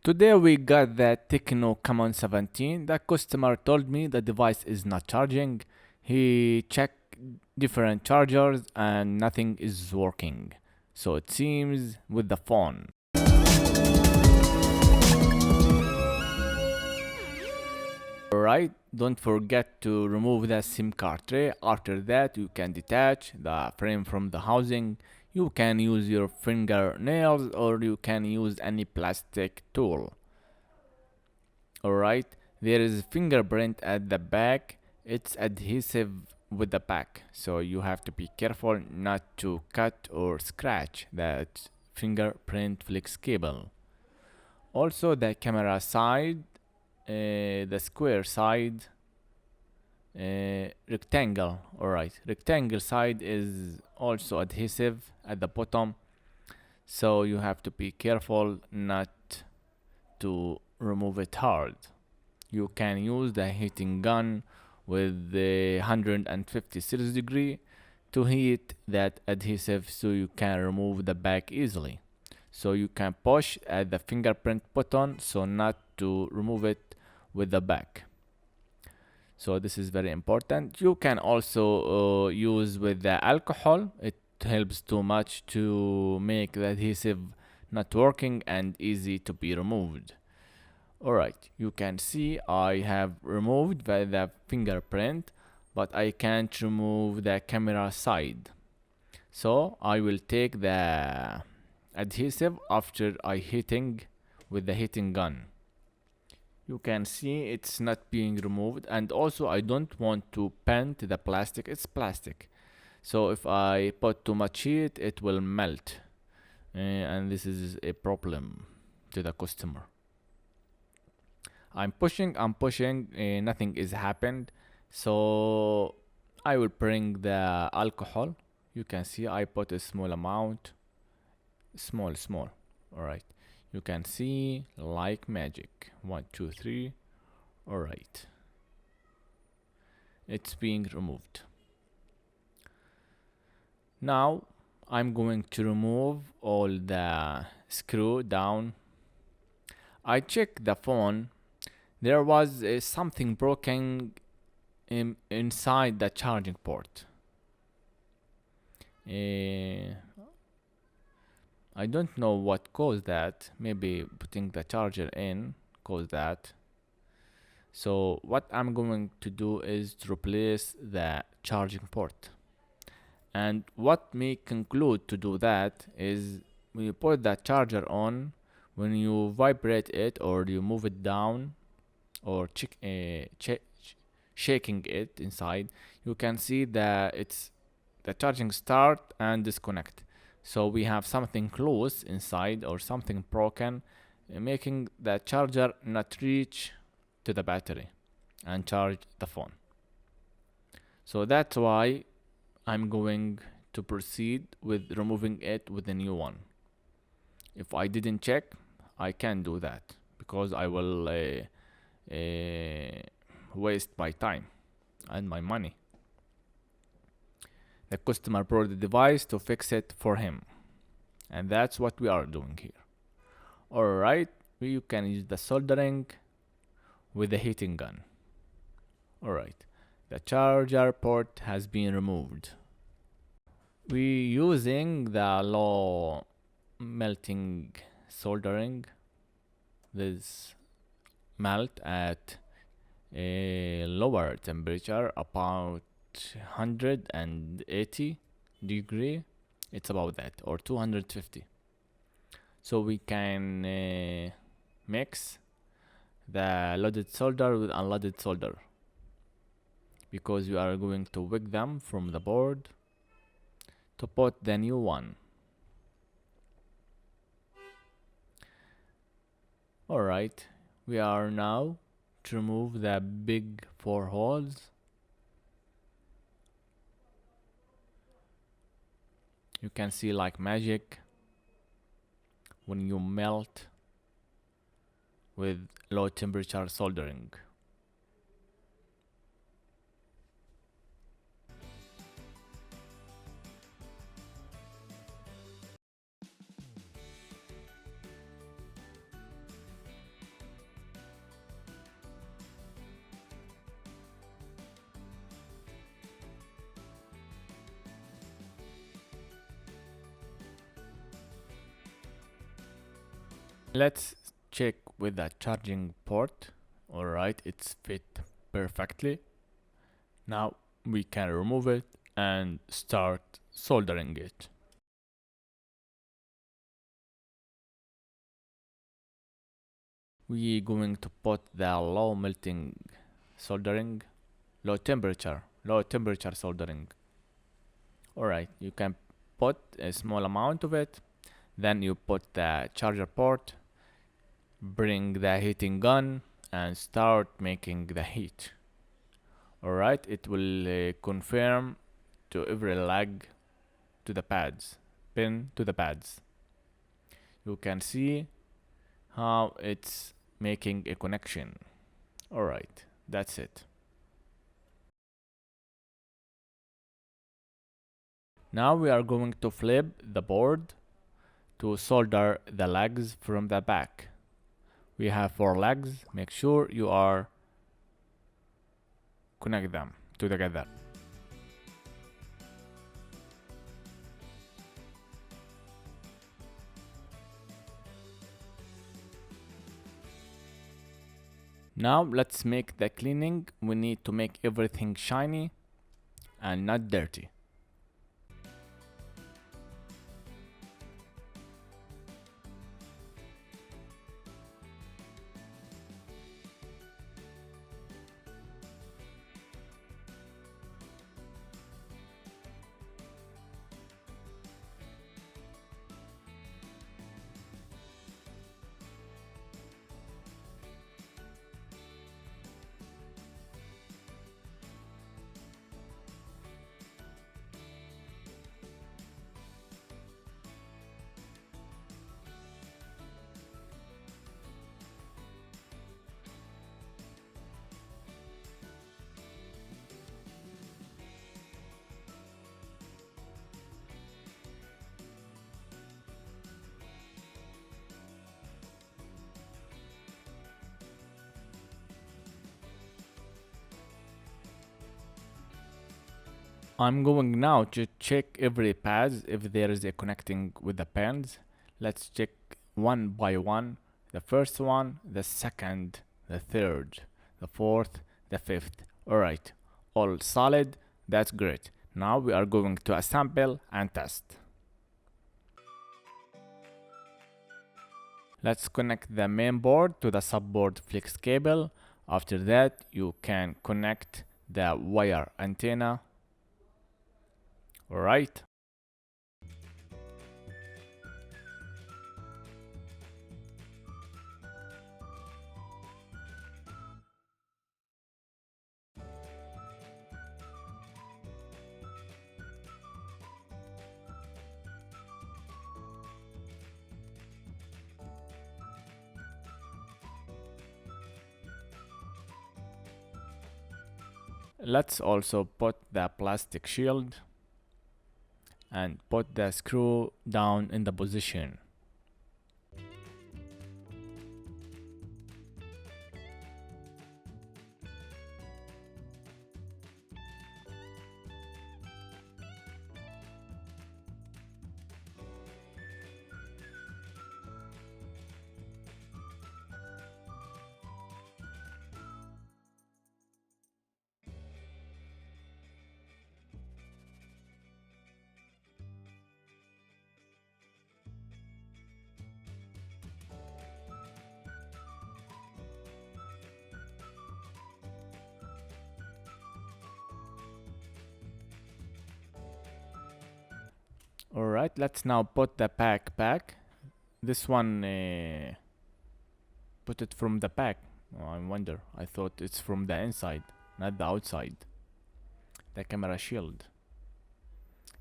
Today we got the Tecno Camon 17. The customer told me the device is not charging. He checked different chargers and nothing is working. So it seems with the phone. Alright, don't forget to remove the SIM card tray. After that, you can detach the frame from the housing. You can use your fingernails or you can use any plastic tool. Alright, there is fingerprint at the back. It's adhesive with the back, so you have to be careful not to cut or scratch that fingerprint flex cable. Also, the camera side, the square side, rectangle. Alright, rectangle side is also adhesive at the bottom, so you have to be careful not to remove it hard. You can use the heating gun with the 150 Celsius degree to heat that adhesive so you can remove the back easily. So you can push at the fingerprint button so not to remove it with the back. So this is very important. You can also use with the alcohol. It helps too much to make the adhesive not working and easy to be removed. Alright, you can see I have removed the fingerprint, but I can't remove the camera side. So I will take the adhesive after I hitting with the heating gun. You can see it's not being removed, and also I don't want to paint the plastic. It's plastic, so if I put too much heat it will melt, and this is a problem to the customer. I'm pushing, nothing is happened. So I will bring the alcohol. You can see I put a small amount, small. All right. You can see like magic. 1, 2, 3. All right. It's being removed. Now I'm going to remove all the screw down. I checked the phone. There was something broken inside the charging port. I don't know what caused that. Maybe putting the charger in caused that. So what I'm going to do is to replace the charging port. And what may conclude to do that is when you put the charger on, when you vibrate it or you move it down, or shaking it inside, you can see that it's the charging start and disconnect. So we have something close inside or something broken, making the charger not reach to the battery and charge the phone. So that's why I'm going to proceed with removing it with a new one. If I didn't check, I can't do that because I will waste my time and my money. The customer brought the device to fix it for him, and that's what we are doing here. Alright, you can use the soldering with the heating gun. Alright, the charger port has been removed. We using the low melting soldering. This melt at a lower temperature, about 180 degree. It's about that, or 250. So we can mix the loaded solder with unloaded solder, because we are going to wick them from the board to put the new one. Alright, we are now to remove the big 4 holes. You can see like magic when you melt with low temperature soldering. Let's check with the charging port. Alright, it's fit perfectly. Now we can remove it and start soldering it. We going to put the low melting soldering, low temperature soldering. Alright, you can put a small amount of it, then you put the charger port, bring the heating gun and start making the heat. Alright, it will confirm to every leg to the pads, pin to the pads. You can see how it's making a connection. Alright, that's it. Now we are going to flip the board to solder the legs from the back. We have 4 legs. Make sure you are connect them together. Now let's make the cleaning. We need to make everything shiny and not dirty. I'm going now to check every pads if there is a connecting with the pins. Let's check one by one. The first one, the second, the third, the fourth, the fifth. Alright, all solid. That's great. Now we are going to assemble and test. Let's connect the main board to the subboard flex cable. After that, you can connect the wire antenna. Alright. Let's also put the plastic shield and put the screw down in the position. Alright, let's now put the pack back. This one, put it from the back. Oh, I wonder. I thought it's from the inside, not the outside. The camera shield.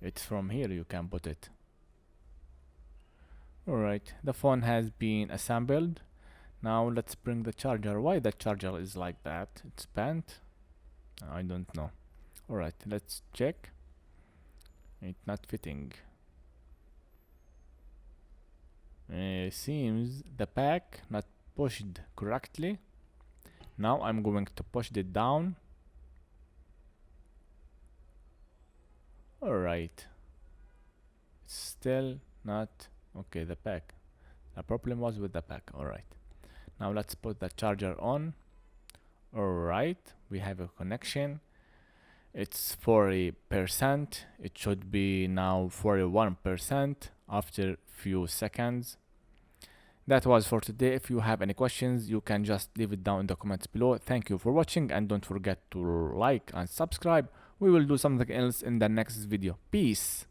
It's from here you can put it. Alright, the phone has been assembled. Now let's bring the charger. Why the charger is like that? It's bent? I don't know. Alright, let's check. It's not fitting. Seems the pack not pushed correctly. Now I'm going to push it down. Alright. It's still not okay, the pack. A problem was with the pack. Alright. Now let's put the charger on. Alright, we have a connection. It's 40%. It should be now 41% after few seconds. That was for today. If you have any questions, you can just leave it down in the comments below. Thank you for watching, and don't forget to like and subscribe. We will do something else in the next video. Peace.